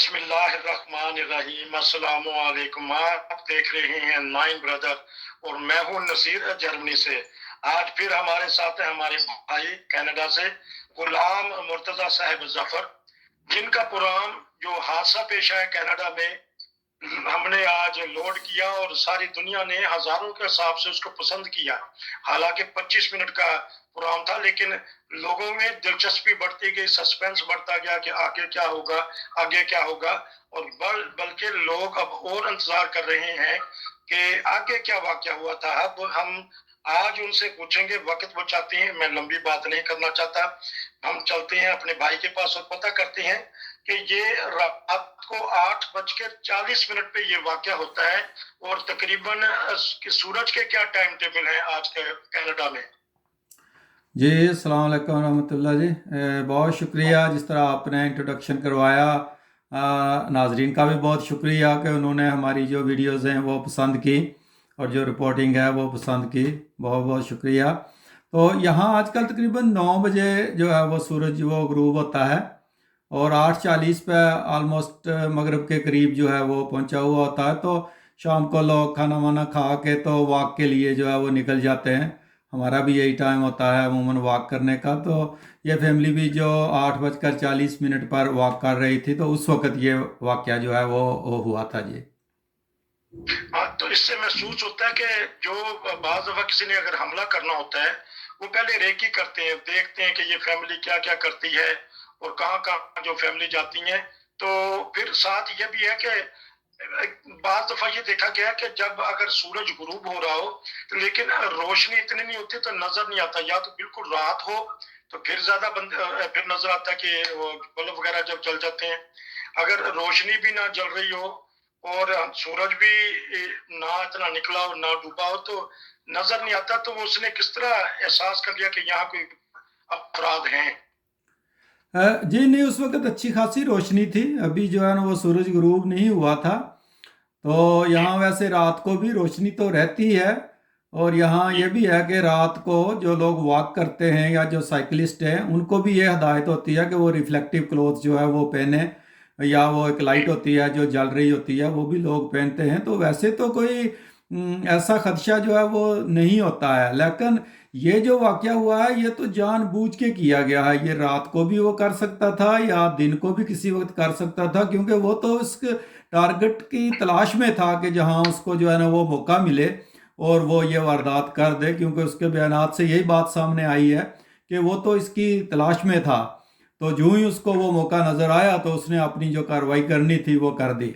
بسم اللہ الرحمن الرحیم، السلام علیکم۔ آپ دیکھ رہے ہیں نائن بردر اور میں ہوں نصیر جرمنی سے۔ آج پھر ہمارے ساتھ ہیں ہمارے بھائی کینیڈا سے غلام مرتضی صاحب ظفر، جن کا پروگرام جو حادثہ پیش آیا کینیڈا میں ہم نے آج لوڈ کیا اور ساری دنیا نے ہزاروں کے حساب سے اس کو پسند کیا۔ حالانکہ 25 منٹ کا پروگرام تھا، لیکن لوگوں میں دلچسپی بڑھتی گئی، سسپینس بڑھتا گیا کہ آگے کیا ہوگا، آگے کیا ہوگا، اور بلکہ لوگ اب اور انتظار کر رہے ہیں کہ آگے کیا واقعہ ہوا تھا۔ اب ہم آج ان سے پوچھیں گے، وقت بچاتے ہیں، میں لمبی بات نہیں کرنا چاہتا، ہم چلتے ہیں اپنے بھائی کے پاس اور پتہ کرتے ہیں کہ یہ رات کو 8:40 پہ یہ واقعہ ہوتا ہے، اور تقریباً سورج کے کیا ٹائم ٹیبل ہیں آج کے کینیڈا میں۔ جی السلام علیکم ورحمۃ اللہ جی، بہت شکریہ جس طرح آپ نے انٹروڈکشن کروایا۔ ناظرین کا بھی بہت شکریہ کہ انہوں نے ہماری جو ویڈیوز ہیں وہ پسند کی اور جو رپورٹنگ ہے وہ پسند کی، بہت بہت شکریہ۔ تو یہاں آج کل تقریباً 9 بجے جو ہے وہ سورج وہ غروب ہوتا ہے، اور 8:40 پہ آلموسٹ مغرب کے قریب جو ہے وہ پہنچا ہوا ہوتا ہے۔ تو شام کو لوگ کھانا وانا کھا کے تو واک کے لیے جو ہے وہ نکل جاتے ہیں۔ ہمارا بھی یہی ٹائم ہوتا ہے عموماً واک کرنے کا۔ تو یہ فیملی بھی جو 8:40 پر واک کر رہی تھی، تو اس وقت یہ واقعہ جو ہے وہ ہوا تھا جی۔ ہاں، تو اس سے محسوس ہوتا ہے کہ جو بعض دفعہ کسی نے اگر حملہ کرنا ہوتا ہے، وہ پہلے ریکی کرتے ہیں، دیکھتے ہیں کہ یہ فیملی کیا کیا کرتی ہے اور کہاں کہاں جو فیملی جاتی ہیں۔ تو پھر ساتھ یہ بھی ہے کہ بعض دفعہ یہ دیکھا گیا کہ جب اگر سورج غروب ہو رہا ہو تو لیکن روشنی اتنی نہیں ہوتی تو نظر نہیں آتا، یا تو بالکل رات ہو تو پھر زیادہ پھر نظر آتا ہے کہ وہ بلب وغیرہ جب جل جاتے ہیں۔ اگر روشنی بھی نہ جل رہی ہو اور سورج بھی نہ اتنا نکلا اور نہ ڈوبا ہو تو نظر نہیں آتا۔ تو اس نے کس طرح احساس کر لیا کہ یہاں کوئی افراد ہیں؟ جی نہیں، اس وقت اچھی خاصی روشنی تھی، ابھی جو ہے نا وہ سورج غروب نہیں ہوا تھا۔ تو جی یہاں ویسے رات کو بھی روشنی تو رہتی ہے، اور یہاں جی یہ بھی ہے کہ رات کو جو لوگ واک کرتے ہیں یا جو سائیکلسٹ ہیں ان کو بھی یہ ہدایت ہوتی ہے کہ وہ ریفلیکٹیو کلوتھ جو ہے وہ پہنیں، یا وہ ایک جی لائٹ ہوتی ہے جو جل رہی ہوتی ہے وہ بھی لوگ پہنتے ہیں۔ تو ویسے تو کوئی ایسا خدشہ جو ہے وہ نہیں ہوتا ہے، لیکن یہ جو واقعہ ہوا ہے یہ تو جان بوجھ کے کیا گیا ہے۔ یہ رات کو بھی وہ کر سکتا تھا یا دن کو بھی کسی وقت کر سکتا تھا، کیونکہ وہ تو اس ٹارگٹ کی تلاش میں تھا کہ جہاں اس کو جو ہے نا وہ موقع ملے اور وہ یہ واردات کر دے، کیونکہ اس کے بیانات سے یہی بات سامنے آئی ہے کہ وہ تو اس کی تلاش میں تھا۔ تو جو ہی اس کو وہ موقع نظر آیا تو اس نے اپنی جو کارروائی کرنی تھی وہ کر دی۔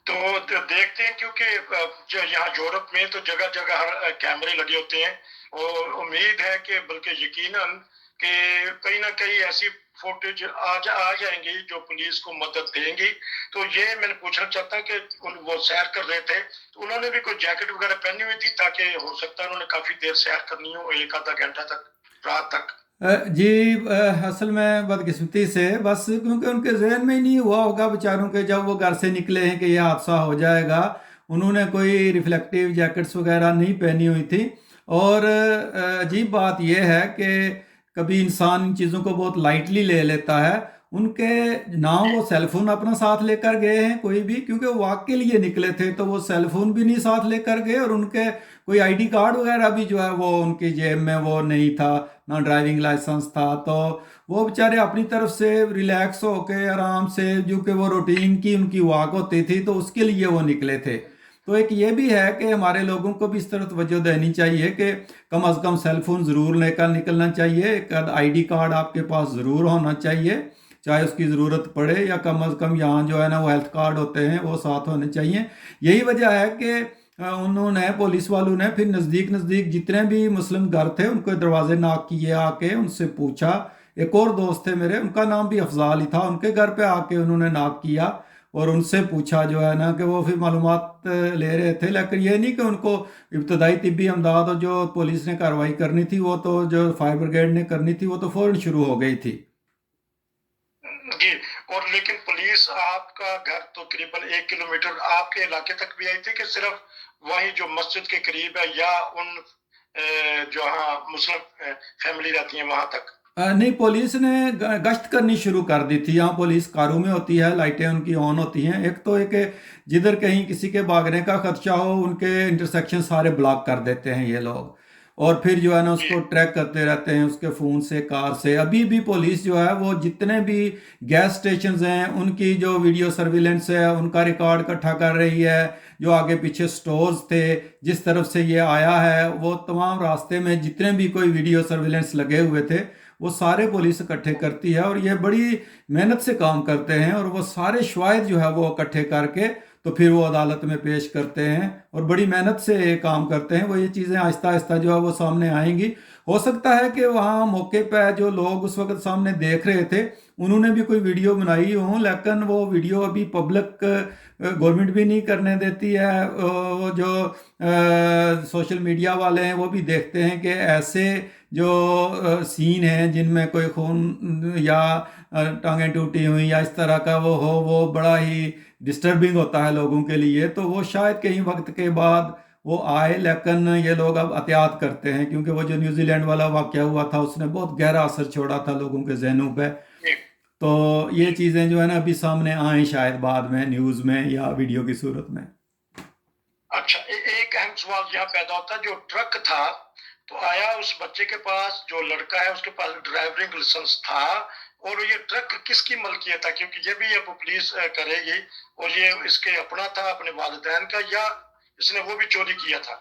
تو دیکھتے ہیں کیونکہ جو یہاں یورپ میں تو جگہ جگہ ہر کیمرے لگے ہوتے ہیں، اور امید ہے کہ بلکہ یقیناً کہ کہیں نہ کہیں ایسی فوٹیج آ جائیں گی جو پولیس کو مدد دیں گی۔ تو یہ میں نے پوچھنا چاہتا ہوں کہ وہ سیر کر رہے تھے تو انہوں نے بھی کوئی جیکٹ وغیرہ پہنی ہوئی تھی، تاکہ ہو سکتا ہے انہوں نے کافی دیر سیر کرنی ہو، ایک آدھا گھنٹہ تک، رات تک۔ جی اصل میں بدقسمتی سے بس کیونکہ ان کے ذہن میں ہی نہیں ہوا ہوگا بیچاروں کے، جب وہ گھر سے نکلے ہیں کہ یہ حادثہ ہو جائے گا، انہوں نے کوئی ریفلیکٹیو جیکٹس وغیرہ نہیں پہنی ہوئی تھی۔ اور عجیب بات یہ ہے کہ کبھی انسان ان چیزوں کو بہت لائٹلی لے لیتا ہے۔ ان کے نہ وہ سیل فون اپنا ساتھ لے کر گئے ہیں کوئی بھی، کیونکہ وہ واک کے لیے نکلے تھے تو وہ سیل فون بھی نہیں ساتھ لے کر گئے، اور ان کے کوئی آئی ڈی کارڈ وغیرہ بھی جو ہے وہ ان کی جیب میں وہ نہیں تھا، نہ ڈرائیونگ لائسنس تھا۔ تو وہ بیچارے اپنی طرف سے ریلیکس ہو کے آرام سے، جو کہ وہ روٹین کی ان کی واک ہوتی تھی تو اس کے لیے وہ نکلے تھے۔ تو ایک یہ بھی ہے کہ ہمارے لوگوں کو بھی اس طرح توجہ دینی چاہیے کہ کم از کم سیل فون ضرور لے کر نکلنا چاہیے، ایک آئی ڈی کارڈ آپ کے پاس ضرور ہونا چاہیے چاہے اس کی ضرورت پڑے، یا کم از کم یہاں جو ہے نا وہ ہیلتھ کارڈ ہوتے ہیں وہ ساتھ ہونے چاہیے۔ یہی وجہ ہے کہ انہوں نے پولیس والوں نے پھر نزدیک نزدیک جتنے بھی مسلم گھر تھے ان کے دروازے ناک کیے، آ کے ان سے پوچھا۔ ایک اور دوست تھے میرے، ان کا نام بھی افضال ہی تھا، ان کے گھر پہ آ کے انہوں نے ناک کیا اور ان سے پوچھا جو ہے نا کہ وہ پھر معلومات لے رہے تھے، لیکن یہ نہیں کہ ان کو ابتدائی طبی امداد اور جو پولیس نے کارروائی کرنی تھی وہ تو جو فائر بریگیڈ نے کرنی تھی وہ تو فوراً شروع ہو گئی تھی۔ جی، اور لیکن پولیس آپ کا گھر تو تقریباً 1 کلومیٹر آپ کے علاقے تک بھی آئی تھی کہ صرف وہیں جو مسجد کے قریب ہے، یا ان جہاں مسلم فیملی رہتی ہیں وہاں تک؟ नहीं, पुलिस ने गश्त करनी शुरू कर दी थी। यहाँ पुलिस कारों में होती है, लाइटें उनकी ऑन होती हैं। एक तो एक जिधर कहीं किसी के भागने का खदशा हो, उनके इंटरसेक्शन सारे ब्लॉक कर देते हैं ये लोग। और फिर जो है ना जी उसको ट्रैक करते रहते हैं, उसके फ़ोन से, कार से। अभी भी पुलिस जो है वो जितने भी गैस स्टेशंस हैं उनकी जो वीडियो सर्विलेंस है उनका रिकॉर्ड इकट्ठा कर रही है। जो आगे पीछे स्टोर्स थे, जिस तरफ से ये आया है, वो तमाम रास्ते में जितने भी कोई वीडियो सर्विलेंस लगे हुए थे वो सारे पुलिस इकट्ठे करती है। और ये बड़ी मेहनत से काम करते हैं, और वो सारे शवाहिद जो है वो इकट्ठे करके तो फिर वो अदालत में पेश करते हैं, और बड़ी मेहनत से ये काम करते हैं। वो ये चीज़ें आहिस्ता आहिस्ता जो है वो सामने आएंगी। हो सकता है कि वहाँ मौके पर जो लोग उस वक्त सामने देख रहे थे उन्होंने भी कोई वीडियो बनाई हो, लेकिन वो वीडियो अभी पब्लिक गवर्नमेंट भी नहीं करने देती है। वो जो सोशल मीडिया वाले हैं वो भी देखते हैं कि ऐसे जो सीन हैं जिनमें कोई खून या टांगें टूटी हुई या इस तरह का वो हो, वो बड़ा ही डिस्टर्बिंग होता है लोगों के लिए। तो वो शायद कहीं वक्त के बाद वो आए, लेकिन ये लोग अब एहतियात करते हैं, क्योंकि वो जो न्यूजीलैंड वाला वाक़या हुआ था उसने बहुत गहरा असर छोड़ा था लोगों के जहनों पे। जी तो ये जी। चीज़ें जो है ना अभी सामने आए शायद बाद में न्यूज़ में या वीडियो की सूरत में। अच्छा, एक अहम सवाल यहाँ पैदा होता है, जो ट्रक था तो आया उस बच्चे के पास, जो लड़का है उसके पास ड्राइविंग लाइसेंस था, और ये ट्रक किसकी मलकियत था? क्योंकि ये भी अब पुलिस करेगी, और ये इसके अपना था, अपने वालिदैन का, या इसने वो भी चोरी किया था?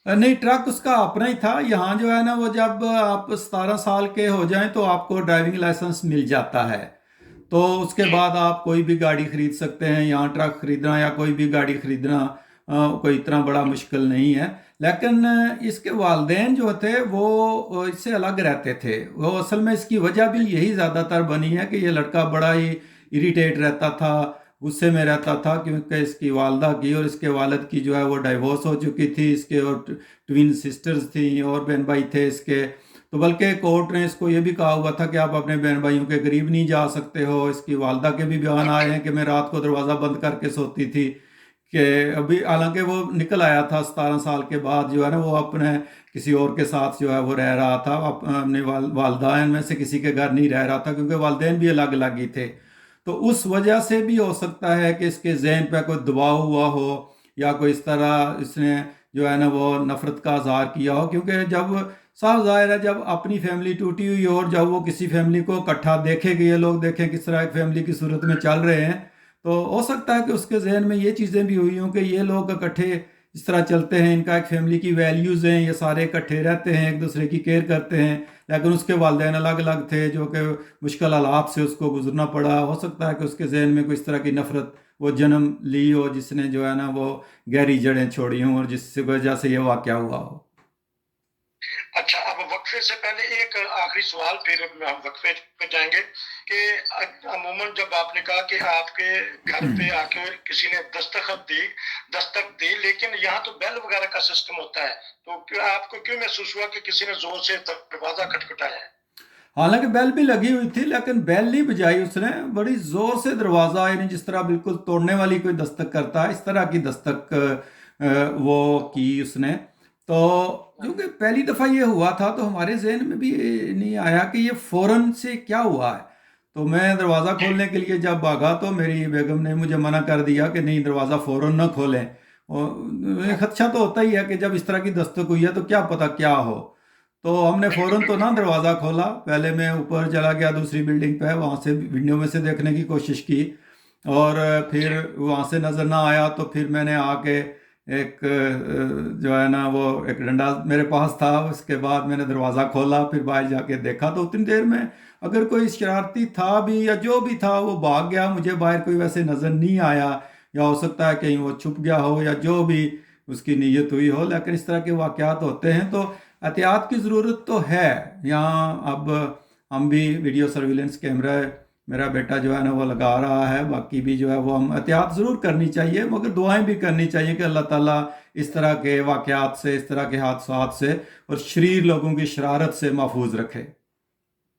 नहीं, ट्रक उसका अपना ही था। यहाँ जो है ना वो जब आप 17 साल के हो जाएं तो आपको ड्राइविंग लाइसेंस मिल जाता है। तो उसके जी बाद आप कोई भी गाड़ी खरीद सकते हैं। यहाँ ट्रक खरीदना या कोई भी गाड़ी खरीदना कोई इतना बड़ा मुश्किल नहीं है। लेकिन इसके वालिदैन जो थे वो इससे अलग रहते थे। वो असल में इसकी वजह भी यही ज़्यादातर बनी है कि ये लड़का बड़ा ही इरिटेट रहता था, गुस्से में रहता था, क्योंकि इसकी वालदा की और इसके वालिद की जो है वो डाइवोर्स हो चुकी थी। इसके और ट्विन सिस्टर्स थी और बहन भाई थे इसके। तो बल्कि कोर्ट ने इसको ये भी कहा हुआ था कि आप अपने बहन भाइयों के करीब नहीं जा सकते हो। इसकी वालदा के भी बयान आए अच्छा। हैं कि मैं रात को दरवाज़ा बंद करके सोती थी। कि अभी हालांकि वो निकल आया था 17 साल के बाद, जो है ना वो अपने किसी और के साथ जो है वो रह रहा था। अपने वालदैन में से किसी के घर नहीं रह रहा था, क्योंकि वालदैन भी अलग अलग ही थे। तो उस वजह से भी हो सकता है कि इसके जहन पे कोई दबाव हुआ हो, या कोई इस तरह इसने जो है ना वो नफरत का इजहार किया हो। क्योंकि जब साफ जाहिर है जब अपनी फैमिली टूटी हुई हो और जब वो किसी फैमिली को इकट्ठा देखे कि ये लोग देखें किस तरह एक फैमिली की सूरत में चल रहे हैं, तो हो सकता है कि उसके जहन में ये चीज़ें भी हुई हों कि ये लोग इकट्ठे इस तरह चलते हैं, इनका एक फैमिली की वैल्यूज़ हैं, ये सारे इकट्ठे रहते हैं, एक दूसरे की केयर करते हैं। लेकिन उसके वालिदैन अलग अलग थे, जो कि मुश्किल हालात से उसको गुजरना पड़ा। हो सकता है कि उसके जहन में कोई इस तरह की नफरत वो जन्म ली हो, जिसने जो है ना वो गहरी जड़ें छोड़ी हों, और जिस वजह से ये वाक़या हुआ हो। अच्छा, अब वक्फे से पहले एक आखिरी सवाल, फिर हम वक्फे पे जाएंगे। कि अमूमन जब आपने कहा कि आपके घर पे आके किसी ने दस्तक दी, लेकिन यहाँ तो बेल वगैरह का सिस्टम होता है, तो क्या आपको क्यों महसूस हुआ कि किसी ने जोर से दरवाजा खटखटाया है? हालांकि बेल भी लगी हुई थी, लेकिन बेल नहीं बजाई उसने। बड़ी जोर से दरवाजा, यानी जिस तरह बिल्कुल तोड़ने वाली कोई दस्तक करता है, इस तरह की दस्तक वो की उसने। तो क्योंकि पहली दफ़ा ये हुआ था तो हमारे जहन में भी ये नहीं आया कि ये फौरन से क्या हुआ है। तो मैं दरवाज़ा जी खोलने के लिए जब भागा तो मेरी बेगम ने मुझे मना कर दिया कि नहीं, दरवाज़ा फौरन न खोलें। और खदशा तो होता ही है कि जब इस तरह की दस्तक हुई है तो क्या पता क्या हो। तो हमने बिल्कुल फ़ौरन तो बिल्कुल। ना दरवाज़ा खोला। पहले मैं ऊपर चला गया दूसरी बिल्डिंग पे, वहाँ से विंडो में से देखने की कोशिश की, और जी फिर वहाँ से नज़र ना आया तो फिर मैंने आके एक जो है ना वो एक डंडा मेरे पास था, उसके बाद मैंने दरवाज़ा खोला, फिर बाहर जाके देखा तो उतनी देर में अगर कोई शरारती था भी या जो भी था वो भाग गया। मुझे बाहर कोई वैसे नज़र नहीं आया, या हो सकता है कहीं वो छुप गया हो या जो भी उसकी नीयत हुई हो। लेकिन इस तरह के वाक़यात होते हैं तो एहतियात की ज़रूरत तो है। यहाँ अब हम भी वीडियो सर्विलेंस कैमरा मेरा बेटा जो है ना वो लगा रहा है, बाकी भी जो है वो हम एहतियात ज़रूर करनी चाहिए, मगर दुआएं भी करनी चाहिए कि अल्लाह ताला इस तरह के वाक़यात से, इस तरह के हादसात से और शरीर लोगों की शरारत से महफूज रखे।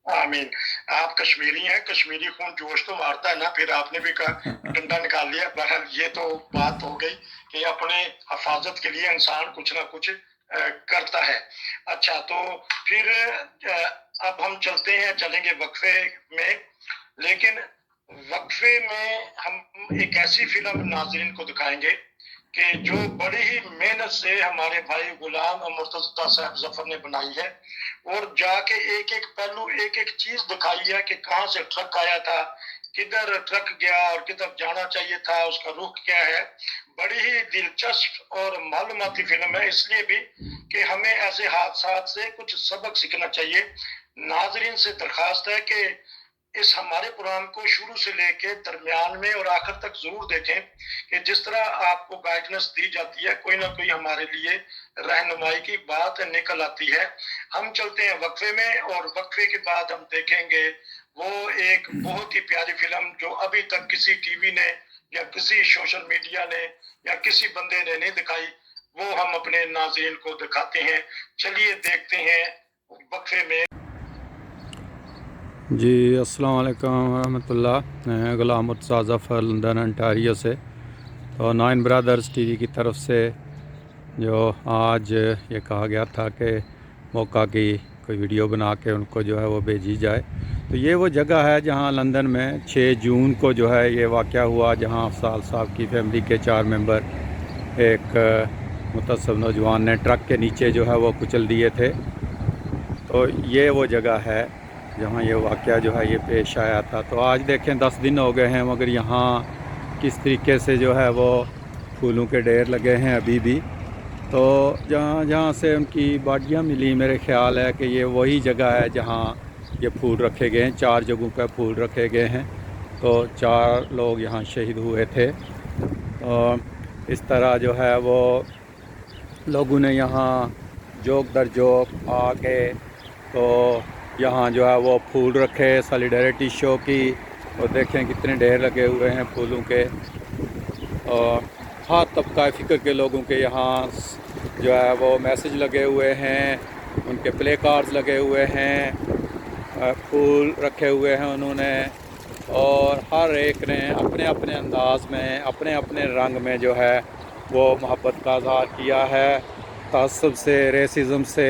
आमीन। आप कश्मीरी हैं, कश्मीरी खून जोश तो मारता है ना। फिर आपने भी कहा डंडा निकाल लिया। बहरहाल ये तो बात हो गई कि अपने हिफाजत के लिए इंसान कुछ ना कुछ करता है। अच्छा, तो फिर अब हम चलेंगे वक्फे में, लेकिन वक्फे में हम एक ऐसी फिल्म नाज़रीन को दिखाएंगे कि जो बड़ी ही मेहनत से हमारे भाई गुलाम मुर्तज़ा साहब ज़फ़र ने बनाई है, और जाके एक एक पहलू, एक एक चीज दिखाई है कि कहाँ से ट्रक आया था, किधर ट्रक गया और किधर जाना चाहिए था, उसका रुख क्या है। बड़ी ही दिलचस्प और मालूमाती फिल्म है, इसलिए भी कि हमें ऐसे हादसात से कुछ सबक सीखना चाहिए। नाजरीन से दरखास्त है कि इस हमारे प्रोग्राम को शुरू से लेके दरमियान में और आखिर तक जरूर देखें कि जिस तरह आपको गाइडेंस दी जाती है, कोई ना कोई हमारे लिए रहनुमाई की बात निकल आती है। हम चलते हैं वक्फे में, और वक्फे के बाद हम देखेंगे वो एक बहुत ही प्यारी फिल्म जो अभी तक किसी टीवी ने या किसी सोशल मीडिया ने या किसी बंदे ने नहीं दिखाई, वो हम अपने नाज़रीन को दिखाते हैं। चलिए देखते हैं वक्फे में। जी अस्सलाम वालेकुम रहमतुल्लाह। गुलाम मुर्तज़ा ज़फ़र लंदन अंटारियो से। तो नाइन ब्रदर्स टीवी की तरफ से जो आज ये कहा गया था कि मौका की कोई वीडियो बना के उनको जो है वो भेजी जाए। तो ये वो जगह है जहाँ लंदन में 6 जून को जो है ये वाक़या हुआ, जहाँ अफसाल साहब की फैमिली के 4 मेंबर एक मुतअस्सिब नौजवान ने ट्रक के नीचे जो है वो कुचल दिए थे। तो ये वो जगह है जहाँ ये वाक़या जो है ये पेश आया था। तो आज देखें 10 दिन हो गए हैं, मगर यहाँ किस तरीके से जो है वो फूलों के ढेर लगे हैं अभी भी। तो जहाँ से उनकी बाडियाँ मिली, मेरे ख़्याल है कि ये वही जगह है जहाँ ये फूल रखे गए हैं। 4 जगहों पर फूल रखे गए हैं। तो 4 लोग यहाँ शहीद हुए थे। और इस तरह जो है वो लोगों ने यहाँ जोक दर जोक आके तो यहाँ जो है वो फूल रखे सॉलिडरिटी शो की, और देखें कितने ढेर लगे हुए हैं फूलों के। और हर तबका फ़िक्र के लोगों के यहाँ जो है वो मैसेज लगे हुए हैं, उनके प्ले कार्ड्स लगे हुए हैं, फूल रखे हुए हैं उन्होंने, और हर एक ने अपने अपने अंदाज में अपने अपने रंग में जो है वो मोहब्बत का इज़हार किया है। तअस्सुब से, रेसिज़म से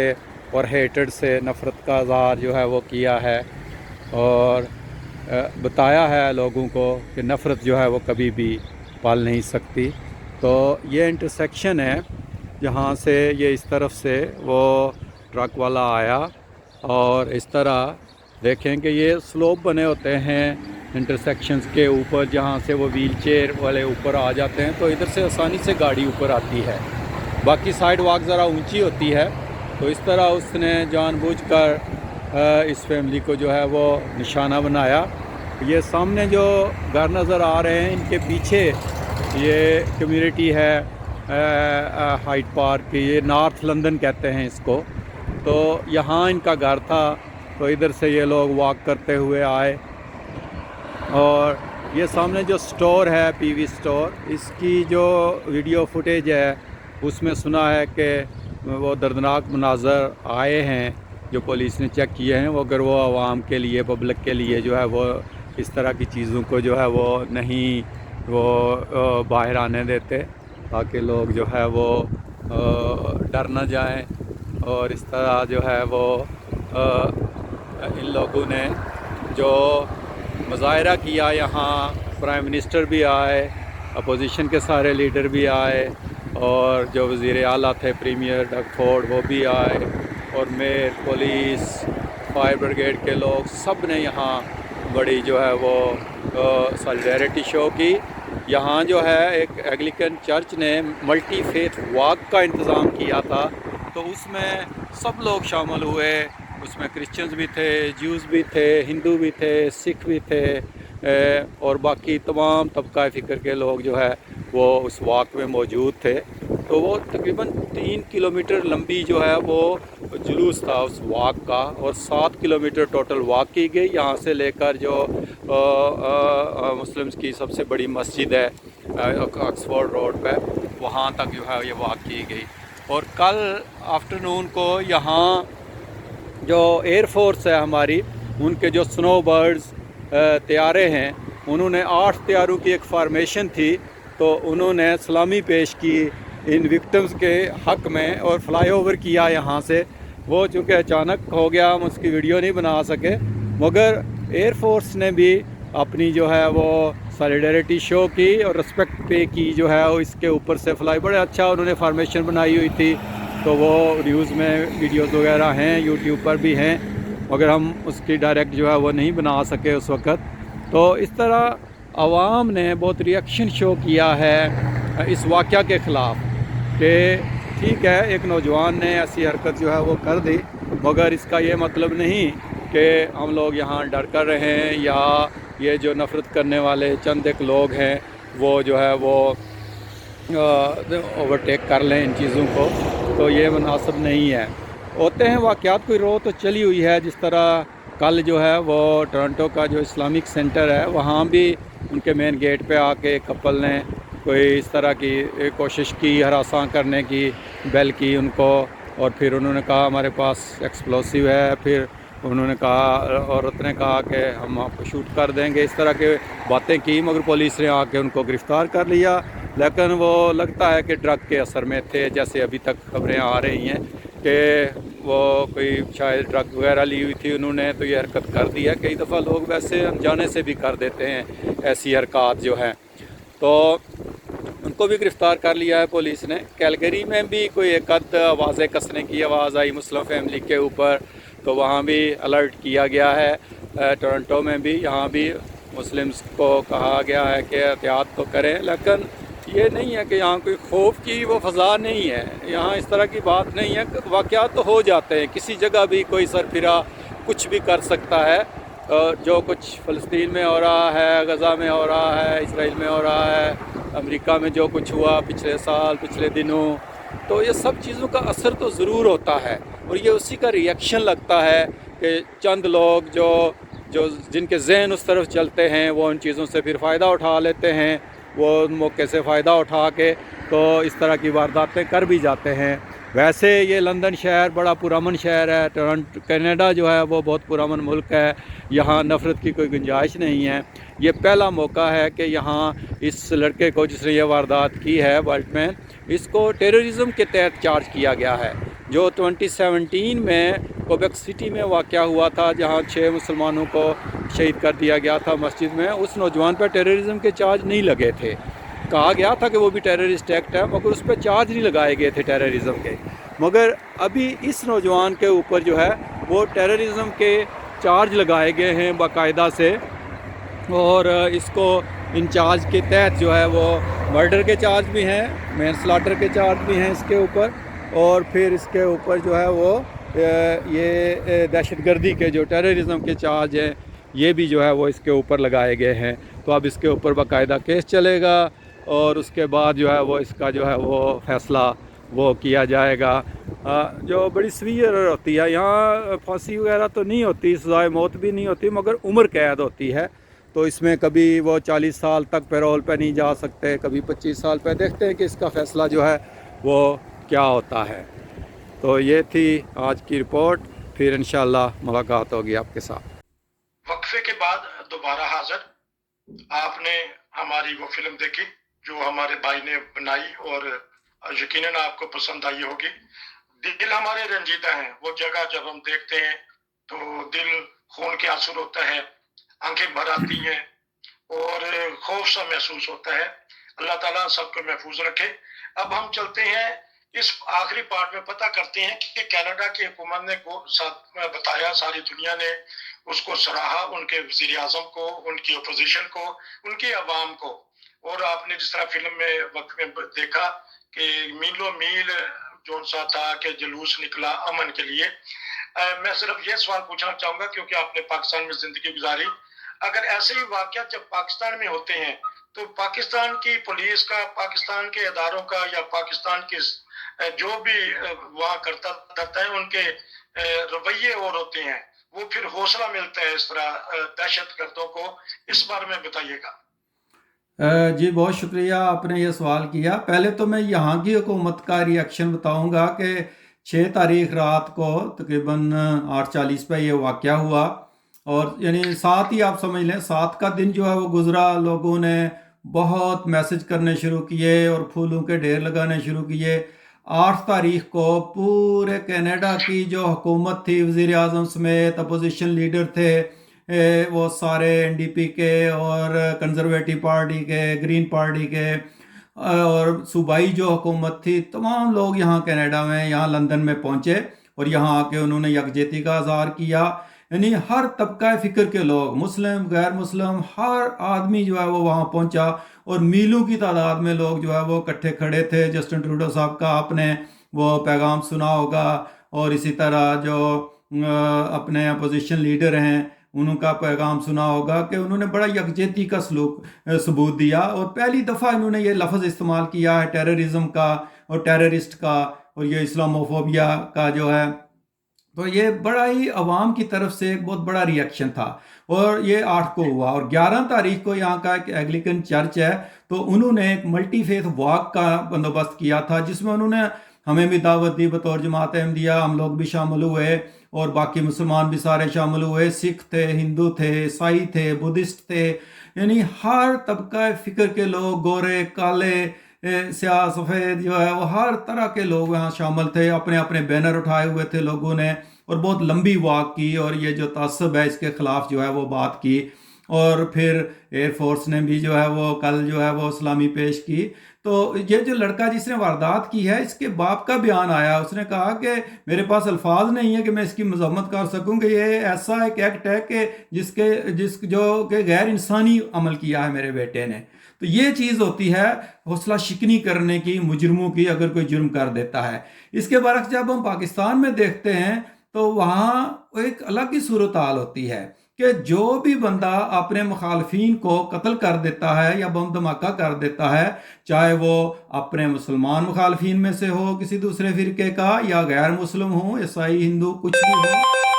और हेटर्ड से नफ़रत का इज़हार जो है वो किया है, और बताया है लोगों को कि नफ़रत जो है वो कभी भी पाल नहीं सकती। तो ये इंटरसेक्शन है जहाँ से ये इस तरफ से वो ट्रक वाला आया, और इस तरह देखें कि ये स्लोप बने होते हैं इंटरसेक्शंस के ऊपर, जहाँ से वो व्हील चेयर वाले ऊपर आ जाते हैं। तो इधर से आसानी से गाड़ी ऊपर आती है। बाकी साइड वॉक ज़रा ऊंची होती है। तो इस तरह उसने जानबूझकर इस फैमिली को जो है वो निशाना बनाया। ये सामने जो घर नज़र आ रहे हैं, इनके पीछे ये कम्युनिटी है हाइड पार्क की, ये नॉर्थ लंदन कहते हैं इसको। तो यहाँ इनका घर था। तो इधर से ये लोग वॉक करते हुए आए, और ये सामने जो स्टोर है पीवी स्टोर, इसकी जो वीडियो फुटेज है उसमें सुना है कि वो दर्दनाक मनाज़र आए हैं जो पुलिस ने चेक किए हैं। वो अगर वो आवाम के लिए, पब्लिक के लिए जो है वो इस तरह की चीज़ों को जो है वो नहीं वो बाहर आने देते, ताकि लोग जो है वो डर न जाएं। और इस तरह जो है वो इन लोगों ने जो मुज़ाहरा किया, यहाँ प्राइम मिनिस्टर भी आए, अपोजिशन के सारे लीडर भी आए, और जो वज़ीर आला थे प्रीमियर डग फोर्ड वो भी आए, और मेयर, पुलिस, फायर ब्रिगेड के लोग सब ने यहाँ बड़ी जो है वो सॉलिडरिटी शो की। यहाँ जो है एक एंग्लिकन चर्च ने मल्टी फेथ वॉक का इंतज़ाम किया था। तो उसमें सब लोग शामिल हुए। उसमें क्रिश्चियंस भी थे, ज्यूज़ भी थे, हिंदू भी थे, सिख भी थे, और बाकी तमाम तबका फ़िक्र के लोग जो है वो उस वॉक में मौजूद थे। तो वो तकरीबन 3 किलोमीटर लंबी जो है वो जुलूस था उस वॉक का, और 7 किलोमीटर टोटल वॉक की गई। यहाँ से लेकर जो मुस्लिम्स की सबसे बड़ी मस्जिद है ऑक्सफोर्ड रोड पे, वहाँ तक जो है ये वॉक की गई। और कल आफ्टरनून को यहाँ जो एयर फोर्स है हमारी, उनके जो स्नो बर्ड्स तैयारे हैं, उन्होंने 8 तैयारों की एक फार्मेशन थी। तो उन्होंने सलामी पेश की इन विक्टिम्स के हक़ में, और फ्लाई ओवर किया यहाँ से وہ چونکہ اچانک ہو گیا ہم اس کی ویڈیو نہیں بنا سکے، مگر ایئر فورس نے بھی اپنی جو ہے وہ سالیڈیریٹی شو کی اور رسپیکٹ پے کی جو ہے وہ اس کے اوپر سے فلائی بڑے اچھا انہوں نے فارمیشن بنائی ہوئی تھی، تو وہ نیوز میں ویڈیوز وغیرہ ہیں، یوٹیوب پر بھی ہیں، مگر ہم اس کی ڈائریکٹ جو ہے وہ نہیں بنا سکے اس وقت۔ تو اس طرح عوام نے بہت ری ایکشن شو کیا ہے اس واقعہ کے خلاف کہ ٹھیک ہے ایک نوجوان نے ایسی حرکت جو ہے وہ کر دی، مگر اس کا یہ مطلب نہیں کہ ہم لوگ یہاں ڈر کر رہے ہیں یا یہ جو نفرت کرنے والے چند ایک لوگ ہیں وہ جو ہے وہ اوورٹیک کر لیں ان چیزوں کو، تو یہ مناسب نہیں ہے۔ ہوتے ہیں واقعات، کوئی رو تو چلی ہوئی ہے، جس طرح کل جو ہے وہ ٹورنٹو کا جو اسلامک سینٹر ہے وہاں بھی ان کے مین گیٹ پہ آ کے کپل نے کوئی اس طرح کی کوشش کی ہراساں کرنے کی، بیل کی ان کو، اور پھر انہوں نے کہا ہمارے پاس ایکسپلوسیو ہے، پھر انہوں نے کہا، عورت نے کہا کہ ہم آپ کو شوٹ کر دیں گے، اس طرح کے باتیں کی، مگر پولیس نے آ کے ان کو گرفتار کر لیا۔ لیکن وہ لگتا ہے کہ ڈرگ کے اثر میں تھے، جیسے ابھی تک خبریں آ رہی ہیں کہ وہ کوئی شاید ڈرگ وغیرہ لی ہوئی تھی انہوں نے، تو یہ حرکت کر دی ہے۔ کئی دفعہ لوگ ویسے انجانے سے بھی کر دیتے ہیں ایسی حرکات جو ہیں، تو ان کو بھی گرفتار کر لیا ہے پولیس نے۔ کیلگری میں بھی کوئی ایک آدھ آوازیں کسنے کی آواز آئی مسلم فیملی کے اوپر، تو وہاں بھی الرٹ کیا گیا ہے۔ ٹورنٹو میں بھی، یہاں بھی مسلمز کو کہا گیا ہے کہ احتیاط تو کریں، لیکن یہ نہیں ہے کہ یہاں کوئی خوف کی وہ فضا نہیں ہے، یہاں اس طرح کی بات نہیں ہے۔ واقعات تو ہو جاتے ہیں، کسی جگہ بھی کوئی سرفرا کچھ بھی کر سکتا ہے۔ جو کچھ فلسطین میں ہو رہا ہے، غزہ میں ہو رہا ہے، اسرائیل میں ہو رہا ہے، امریکہ میں جو کچھ ہوا پچھلے سال پچھلے دنوں، تو یہ سب چیزوں کا اثر تو ضرور ہوتا ہے، اور یہ اسی کا ری ایکشن لگتا ہے کہ چند لوگ جو جن کے ذہن اس طرف چلتے ہیں وہ ان چیزوں سے پھر فائدہ اٹھا لیتے ہیں، وہ ان موقع سے فائدہ اٹھا کے تو اس طرح کی وارداتیں کر بھی جاتے ہیں۔ ویسے یہ لندن شہر بڑا پرامن شہر ہے، ٹورنٹو کینیڈا جو ہے وہ بہت پرامن ملک ہے، یہاں نفرت کی کوئی گنجائش نہیں ہے۔ یہ پہلا موقع ہے کہ یہاں اس لڑکے کو جس نے یہ واردات کی ہے وائٹ مین، اس کو ٹیررزم کے تحت چارج کیا گیا ہے، جو 2017 میں کوبیک سٹی میں واقعہ ہوا تھا جہاں 6 مسلمانوں کو شہید کر دیا گیا تھا مسجد میں۔ اس نوجوان پر ٹیررزم کے چارج نہیں لگے تھے، کہا گیا تھا کہ وہ بھی ٹیررسٹ ایکٹ ہے، مگر اس پہ چارج نہیں لگائے گئے تھے ٹیررزم کے، مگر ابھی اس نوجوان کے اوپر جو ہے وہ ٹیررزم کے چارج لگائے گئے ہیں باقاعدہ سے، اور اس کو انچارج کے تحت جو ہے وہ مرڈر کے چارج بھی ہیں، مین سلاٹر کے چارج بھی ہیں اس کے اوپر، اور پھر اس کے اوپر جو ہے وہ یہ دہشت گردی کے جو ٹیررزم کے چارج ہیں یہ بھی جو ہے وہ اس کے اوپر لگائے گئے ہیں۔ تو اب اس کے اوپر باقاعدہ کیس چلے گا، اور اس کے بعد جو ہے وہ اس کا جو ہے وہ فیصلہ وہ کیا جائے گا، جو بڑی سویر ہوتی ہے۔ یہاں پھانسی وغیرہ تو نہیں ہوتی، سزائے موت بھی نہیں ہوتی، مگر عمر قید ہوتی ہے، تو اس میں کبھی وہ 40 سال تک پیرول پہ نہیں جا سکتے، کبھی 25 سال پہ۔ دیکھتے ہیں کہ اس کا فیصلہ جو ہے وہ کیا ہوتا ہے۔ تو یہ تھی آج کی رپورٹ، پھر انشاءاللہ ملاقات ہوگی آپ کے ساتھ۔ وقفے کے بعد دوبارہ حاضر۔ آپ نے ہماری وہ فلم دیکھی جو ہمارے بھائی نے بنائی، اور یقیناً آپ کو پسند آئی ہوگی۔ دل ہمارے رنجیدہ ہیں، وہ جگہ جب ہم دیکھتے ہیں تو دل خون کے آنسو ہوتا ہے، آنکھیں بھر آتی ہیں، اور خوف سا محسوس ہوتا ہے۔ اللہ تعالیٰ سب کو محفوظ رکھے۔ اب ہم چلتے ہیں اس آخری پارٹ میں، پتہ کرتے ہیں کہ کینیڈا کی حکومت نے کو بتایا، ساری دنیا نے اس کو سراہا، ان کے وزیر اعظم کو، ان کی اپوزیشن کو، ان کی عوام کو۔ اور آپ نے جس طرح فلم میں وقت میں دیکھا کہ میلوں میل جو سا تھا کہ جلوس نکلا امن کے لیے۔ میں صرف یہ سوال پوچھنا چاہوں گا، کیونکہ آپ نے پاکستان میں زندگی گزاری، اگر ایسے ہی واقعات جب پاکستان میں ہوتے ہیں تو پاکستان کی پولیس کا، پاکستان کے اداروں کا، یا پاکستان کے جو بھی وہاں کرتا ہے ان کے رویے اور ہوتے ہیں، وہ پھر حوصلہ ملتا ہے اس طرح دہشت گردوں کو، اس بارے میں بتائیے گا۔ جی بہت شکریہ، آپ نے یہ سوال کیا۔ پہلے تو میں یہاں کی حکومت کا ری ایکشن بتاؤں گا کہ 6 تاریخ رات کو تقریباً 8:40 پہ یہ واقعہ ہوا، اور یعنی 7 ہی آپ سمجھ لیں، 7 کا دن جو ہے وہ گزرا، لوگوں نے بہت میسج کرنے شروع کیے اور پھولوں کے ڈھیر لگانے شروع کیے۔ 8 तारीख को पूरे कनाडा की जो हुकूमत थी, वज़ीर आज़म समेत अपोजिशन लीडर थे, वो सारे एनडीपी के और कंजर्वेटिव पार्टी के, ग्रीन पार्टी के और सूबाई जो हुकूमत थी, तमाम लोग यहाँ कनाडा में, यहाँ लंदन में पहुँचे और यहाँ आके उन्होंने यकजहती का इज़हार किया। यानी हर तबका फ़िक्र के लोग, मुस्लिम गैर मुस्लिम, हर आदमी जो है वो वहाँ पहुँचा और मीलों की तादाद में लोग जो है वो इकट्ठे खड़े थे। जस्टिन ट्रूडो साहब का आपने वो पैगाम सुना होगा, और इसी तरह जो अपने अपोजिशन लीडर हैं उनका पैगाम सुना होगा कि उन्होंने बड़ा यकजहती का सबूत दिया, और पहली दफ़ा इन्होंने ये लफ्ज़ इस्तेमाल किया है टेररिज्म का और टेररिस्ट का और ये इस्लामोफोबिया का जो है। तो ये बड़ा ही अवाम की तरफ से एक बहुत बड़ा रिएक्शन था, और ये 8 को हुआ। और 11 तारीख को यहाँ का एक एंग्लिकन चर्च है, तो उन्होंने एक मल्टी फेथ वॉक का बंदोबस्त किया था, जिसमें उन्होंने हमें भी दावत दी बतौर जमात अहमदिया, हम लोग भी शामिल हुए और बाकी मुसलमान भी सारे शामिल हुए। सिख थे, हिंदू थे, ईसाई थे, बुद्धिस्ट थे, यानी हर तबका फ़िक्र के लोग, गोरे काले, स्याह सफ़ेद जो है वो हर तरह के लोग यहाँ शामिल थे। अपने अपने बैनर उठाए हुए थे लोगों ने, और बहुत लंबी वॉक की, और ये जो तअस्सुब है इसके ख़िलाफ़ जो है वो बात की। और फिर एयरफोर्स ने भी जो है वो कल जो है वो सलामी पेश की। तो ये जो लड़का जिसने वारदात की है, इसके बाप का बयान आया, उसने कहा कि मेरे पास अल्फाज नहीं है कि मैं इसकी मजम्मत कर सकूं कि ये ऐसा एक एक्ट है कि जो कि गैर इंसानी अमल किया है मेरे बेटे ने। तो ये चीज़ होती है हौसला शिकनी करने की मुजरमों की, अगर कोई जुर्म कर देता है। इसके बरक्स जब हम पाकिस्तान में देखते हैं तो वहाँ एक अलग ही सूरत हाल होती है कि जो भी बंदा अपने मुखालफिन को कत्ल कर देता है या बम धमाका कर देता है, चाहे वो अपने मुसलमान मुखालफिन में से हो, किसी दूसरे फिरके का, या गैर मुस्लिम हो, ईसाई, हिंदू, कुछ भी हो,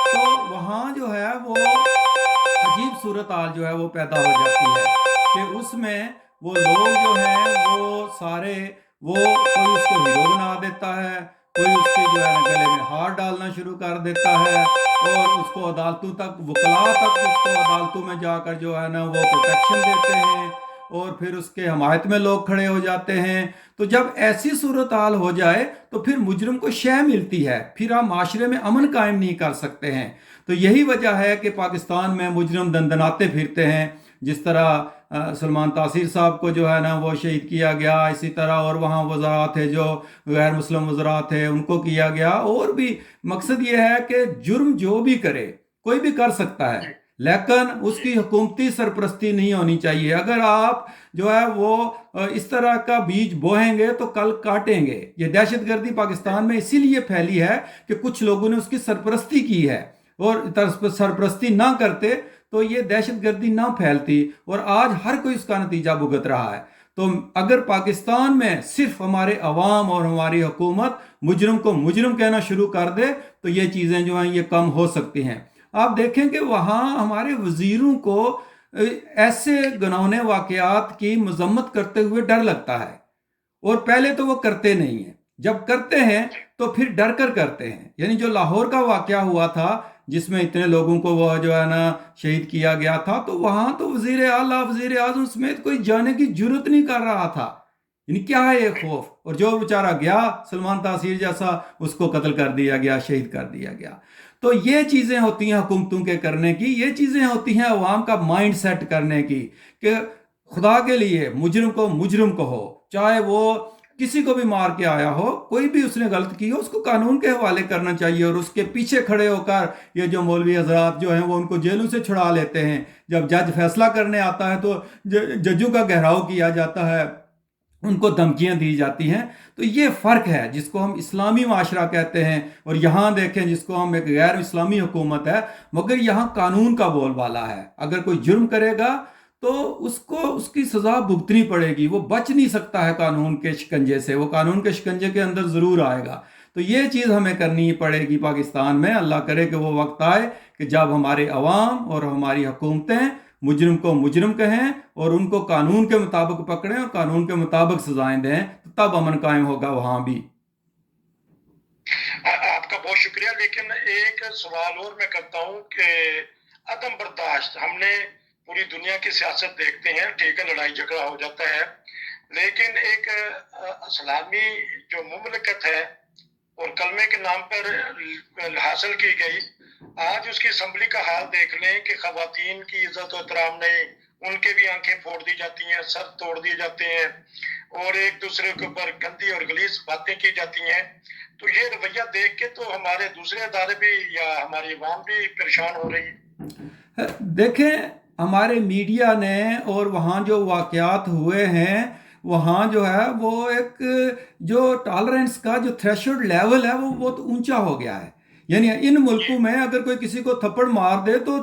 तो वहाँ जो है वो अजीब सूरत हाल जो है वो पैदा हो जाती है कि उसमें वो लोग जो हैं वो सारे, वो कोई उसको हीरो बना देता है, कोई उसके जो है ना गले में हार डालना शुरू कर देता है, और उसको अदालतों तक, वकला तक उसको अदालतों में जाकर जो है ना वो प्रोटेक्शन देते हैं, और फिर उसके हमायत में लोग खड़े हो जाते हैं। तो जब ऐसी सूरत हाल हो जाए तो फिर मुजरिम को शय मिलती है, फिर आप माशरे में अमन कायम नहीं कर सकते हैं। तो यही वजह है कि पाकिस्तान में मुजरिम दंदनाते फिरते हैं। जिस तरह सलमान तासीर साहब को जो है ना वो शहीद किया गया, इसी तरह और वहाँ वज़रा थे जो गैर मुस्लिम वज़रा थे उनको किया गया। और भी मकसद ये है कि जुर्म जो भी करे कोई भी कर सकता है, लेकिन उसकी हुकूमती सरपरस्ती नहीं होनी चाहिए। अगर आप जो है वो इस तरह का बीज बोएंगे तो कल काटेंगे। ये दहशतगर्दी पाकिस्तान में इसीलिए फैली है कि कुछ लोगों ने उसकी सरपरस्ती की है, और सरपरस्ती ना करते तो ये दहशतगर्दी ना फैलती, और आज हर कोई उसका नतीजा भुगत रहा है। तो अगर पाकिस्तान में सिर्फ हमारे अवाम और हमारी हुकूमत मुजरिम को मुजरिम कहना शुरू कर दे तो ये चीज़ें जो हैं ये कम हो सकती हैं। आप देखें कि वहाँ हमारे वज़ीरों को ऐसे घिनौने वाक़यात की मजम्मत करते हुए डर लगता है, और पहले तो वो करते नहीं हैं, जब करते हैं तो फिर डर कर करते हैं। यानी जो लाहौर का वाक़या हुआ था जिसमें इतने लोगों को वो जो है ना शहीद किया गया था, तो वहाँ तो वज़ीर आला, वज़ीर आज़म समेत कोई जाने की जुर्रत नहीं कर रहा था। यानी क्या है ये खौफ, और जो बेचारा गया सलमान तासीर जैसा, उसको कत्ल कर दिया गया, शहीद कर दिया गया। तो ये चीज़ें होती हैं हुकूमतों के करने की, ये चीज़ें होती हैं अवाम का माइंड सेट करने की कि खुदा के लिए मुजरिम को मुजरिम कहो, चाहे वो किसी को भी मार के आया हो, कोई भी उसने गलत की हो, उसको कानून के हवाले करना चाहिए। और उसके पीछे खड़े होकर ये जो मौलवी हजरात जो हैं वो उनको जेलों से छुड़ा लेते हैं। जब जज फैसला करने आता है तो जजों का घेराव किया जाता है, उनको धमकियां दी जाती हैं। तो ये फ़र्क है जिसको हम इस्लामी माशरा कहते हैं, और यहाँ देखें जिसको हम एक गैर इस्लामी हुकूमत है, मगर यहाँ कानून का बोलबाला है। अगर कोई जुर्म करेगा तो उसको उसकी सज़ा भुगतनी पड़ेगी, वो बच नहीं सकता है कानून के शिकंजे से, वो कानून के शिकंजे के अंदर ज़रूर आएगा। तो ये चीज़ हमें करनी पड़ेगी पाकिस्तान में। अल्लाह करे कि वो वक्त आए कि जब हमारे अवाम और हमारी हुकूमतें मुजरिम को मुजरिम कहें और उनको कानून के मुताबिक पकड़ें और कानून के मुताबिक सजाएं दें, तो तब अमन कायम होगा वहाँ भी। आपका बहुत शुक्रिया। लेकिन एक सवाल और मैं करता हूँ कि अदम बर्दाश्त, हमने पूरी दुनिया की सियासत देखते हैं, ठीक है लड़ाई झगड़ा हो जाता है, لیکن ایک اسلامی جو مملکت ہے اور کلمے کے نام پر حاصل کی گئی، آج اس کی اسمبلی کا حال دیکھ لیں کہ خواتین کی عزت و احترام نہیں، ان کے بھی آنکھیں پھوڑ دی جاتی ہیں، سر توڑ دیے جاتے ہیں اور ایک دوسرے کے اوپر گندی اور غلیظ باتیں کی جاتی ہیں. تو یہ رویہ دیکھ کے تو ہمارے دوسرے ادارے بھی یا ہماری عوام بھی پریشان ہو رہی ہے. دیکھیں ہمارے میڈیا نے اور وہاں جو واقعات ہوئے ہیں وہاں جو ہے وہ ایک جو ٹالرنس کا جو تھریشولڈ لیول ہے وہ بہت اونچا ہو گیا ہے. یعنی ان ملکوں میں اگر کوئی کسی کو تھپڑ مار دے تو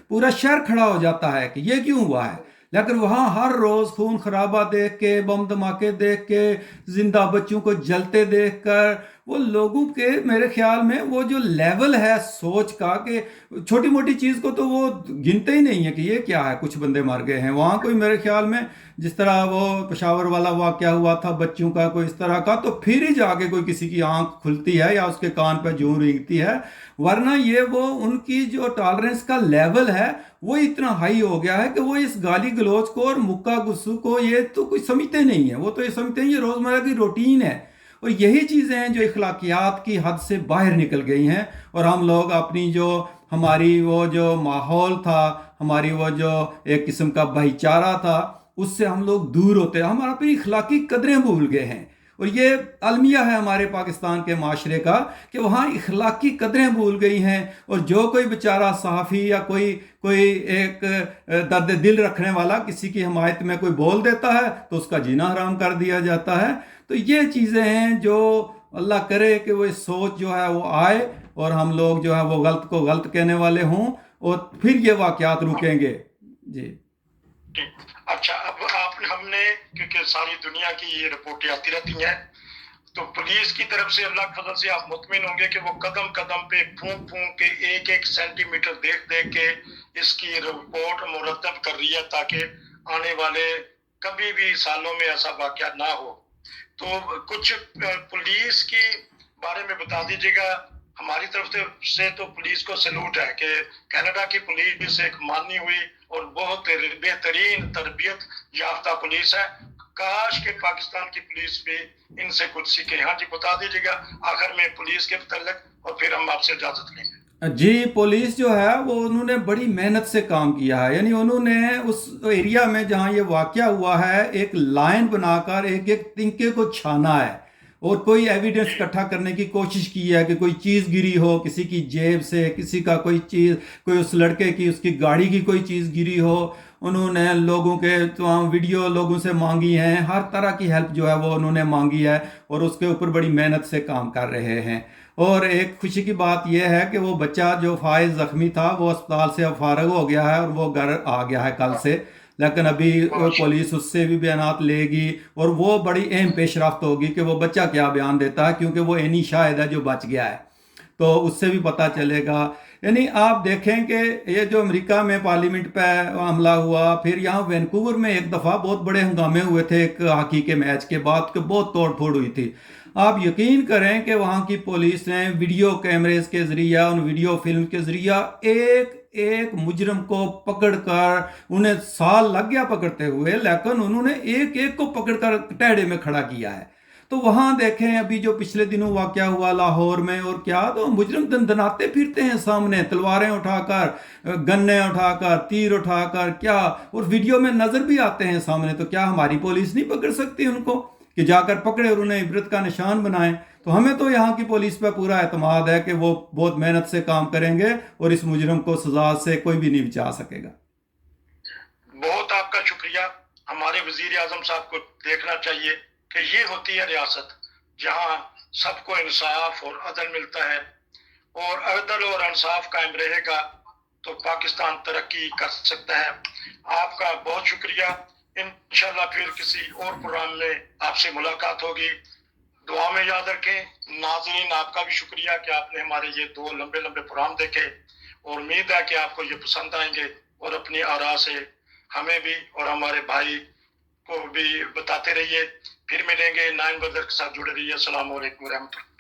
پورا شہر کھڑا ہو جاتا ہے کہ یہ کیوں ہوا ہے. لیکن وہاں ہر روز خون خرابہ دیکھ کے، بم دھماکے دیکھ کے، زندہ بچوں کو جلتے دیکھ کر، وہ لوگوں کے میرے خیال میں وہ جو لیول ہے سوچ کا کہ چھوٹی موٹی چیز کو تو وہ گنتے ہی نہیں ہے کہ یہ کیا ہے، کچھ بندے مر گئے ہیں. وہاں کوئی میرے خیال میں جس طرح وہ پشاور والا واقعہ ہوا تھا بچوں کا کوئی اس طرح کا، تو پھر ہی جا کے کوئی کسی کی آنکھ کھلتی ہے یا اس کے کان پہ جوں رینگتی ہے. ورنہ یہ وہ ان کی جو ٹالرنس کا لیول ہے وہ اتنا ہائی ہو گیا ہے کہ وہ اس گالی گلوچ کو اور مکہ گسو کو یہ تو کوئی سمجھتے نہیں ہیں. وہ تو یہ سمجھتے ہیں یہ روزمرہ کی روٹین ہے. اور یہی چیزیں ہیں جو اخلاقیات کی حد سے باہر نکل گئی ہیں، اور ہم لوگ اپنی جو ہماری وہ جو ماحول تھا، ہماری وہ جو ایک قسم کا بھائی چارہ تھا، اس سے ہم لوگ دور ہوتے ہیں. ہم اپنی اخلاقی قدریں بھول گئے ہیں. اور یہ المیہ ہے ہمارے پاکستان کے معاشرے کا کہ وہاں اخلاقی قدریں بھول گئی ہیں، اور جو کوئی بیچارہ صحافی یا کوئی ایک درد دل رکھنے والا کسی کی حمایت میں کوئی بول دیتا ہے تو اس کا جینا حرام کر دیا جاتا ہے. تو یہ چیزیں ہیں جو اللہ کرے کہ وہ سوچ جو ہے وہ آئے اور ہم لوگ جو ہے وہ غلط کو غلط کہنے والے ہوں، اور پھر یہ واقعات رکیں گے. جی اچھا، اب ہم نے کیونکہ ساری دنیا کی یہ رپورٹیں آتی رہتی ہیں، تو پولیس کی طرف سے اللہ کے فضل سے آپ مطمئن ہوں گے کہ وہ قدم قدم پہ پھونک پھونک کے ایک ایک سینٹی میٹر دیکھ دیکھ کے اس کی رپورٹ مرتب کر رہی ہے تاکہ آنے والے کبھی بھی سالوں میں ایسا واقعہ نہ ہو. تو کچھ پولیس کی بارے میں بتا دیجیے گا. ہماری طرف سے تو پولیس کو سلوٹ ہے کہ کینیڈا کی پولیس ایک مانی ہوئی اور بہت بہترین تربیت یافتہ پولیس ہے. کاش کہ پاکستان کی پولیس بھی ان سے کچھ سیکھے. ہاں جی، بتا دیجیے گا آخر میں پولیس کے متعلق، اور پھر ہم آپ سے اجازت لیں گے. جی، پولیس جو ہے وہ انہوں نے بڑی محنت سے کام کیا ہے. یعنی انہوں نے اس ایریا میں جہاں یہ واقعہ ہوا ہے ایک لائن بنا کر ایک ایک تنکے کو چھانا ہے، اور کوئی ایویڈنس اکٹھا کرنے کی کوشش کی ہے کہ کوئی چیز گری ہو کسی کی جیب سے، کسی کا کوئی چیز، کوئی اس لڑکے کی اس کی گاڑی کی کوئی چیز گری ہو. انہوں نے لوگوں کے تمام ویڈیو لوگوں سے مانگی ہیں، ہر طرح کی ہیلپ جو ہے وہ انہوں نے مانگی ہے، اور اس کے اوپر بڑی محنت سے کام کر رہے ہیں. اور ایک خوشی کی بات یہ ہے کہ وہ بچہ جو فائز زخمی تھا وہ اسپتال سے اب فارغ ہو گیا ہے اور وہ گھر آ گیا ہے کل سے. لیکن ابھی پولیس اس سے بھی بیانات لے گی، اور وہ بڑی اہم پیش رفت ہوگی کہ وہ بچہ کیا بیان دیتا ہے، کیونکہ وہ عینی شاہد ہے جو بچ گیا ہے، تو اس سے بھی پتہ چلے گا. یعنی آپ دیکھیں کہ یہ جو امریکہ میں پارلیمنٹ پہ حملہ ہوا، پھر یہاں وینکوور میں ایک دفعہ بہت بڑے ہنگامے ہوئے تھے ایک ہاکی کے میچ کے بعد کہ بہت توڑ پھوڑ ہوئی تھی. آپ یقین کریں کہ وہاں کی پولیس نے ویڈیو کیمریز کے ذریعہ، ان ویڈیو فلم کے ذریعہ ایک ایک مجرم کو پکڑ کر، انہیں سال لگ گیا پکڑتے ہوئے، لیکن انہوں نے ایک ایک کو پکڑ کر ٹیڑے میں کھڑا کیا ہے. تو وہاں دیکھیں ابھی جو پچھلے دنوں واقعہ ہوا لاہور میں، اور کیا تو مجرم دندناتے پھرتے ہیں سامنے، تلواریں اٹھا کر، گنے اٹھا کر، تیر اٹھا کر، کیا، اور ویڈیو میں نظر بھی آتے ہیں سامنے. تو کیا ہماری پولیس نہیں پکڑ سکتی ان کو کہ جا کر پکڑے اور انہیں عبرت کا نشان بنائیں؟ تو ہمیں تو یہاں کی پولیس پہ پورا اعتماد ہے کہ وہ بہت محنت سے کام کریں گے اور اس مجرم کو سزا سے کوئی بھی نہیں بچا سکے گا. بہت آپ کا شکریہ. ہمارے وزیر اعظم صاحب کو دیکھنا چاہیے کہ یہ ہوتی ہے ریاست جہاں سب کو انصاف اور عدل ملتا ہے، اور عدل اور انصاف قائم رہے گا تو پاکستان ترقی کر سکتا ہے. آپ کا بہت شکریہ. انشاءاللہ پھر کسی اور پروگرام میں آپ سے ملاقات ہوگی. دعا میں یاد رکھیں. ناظرین، آپ کا بھی شکریہ کہ آپ نے ہمارے یہ 2 لمبے پروگرام دیکھے، اور امید ہے کہ آپ کو یہ پسند آئیں گے، اور اپنی آراء سے ہمیں بھی اور ہمارے بھائی کو بھی بتاتے رہیے. پھر ملیں گے. 9 بردر کے ساتھ جڑے رہیے. السلام علیکم ورحمۃ اللہ.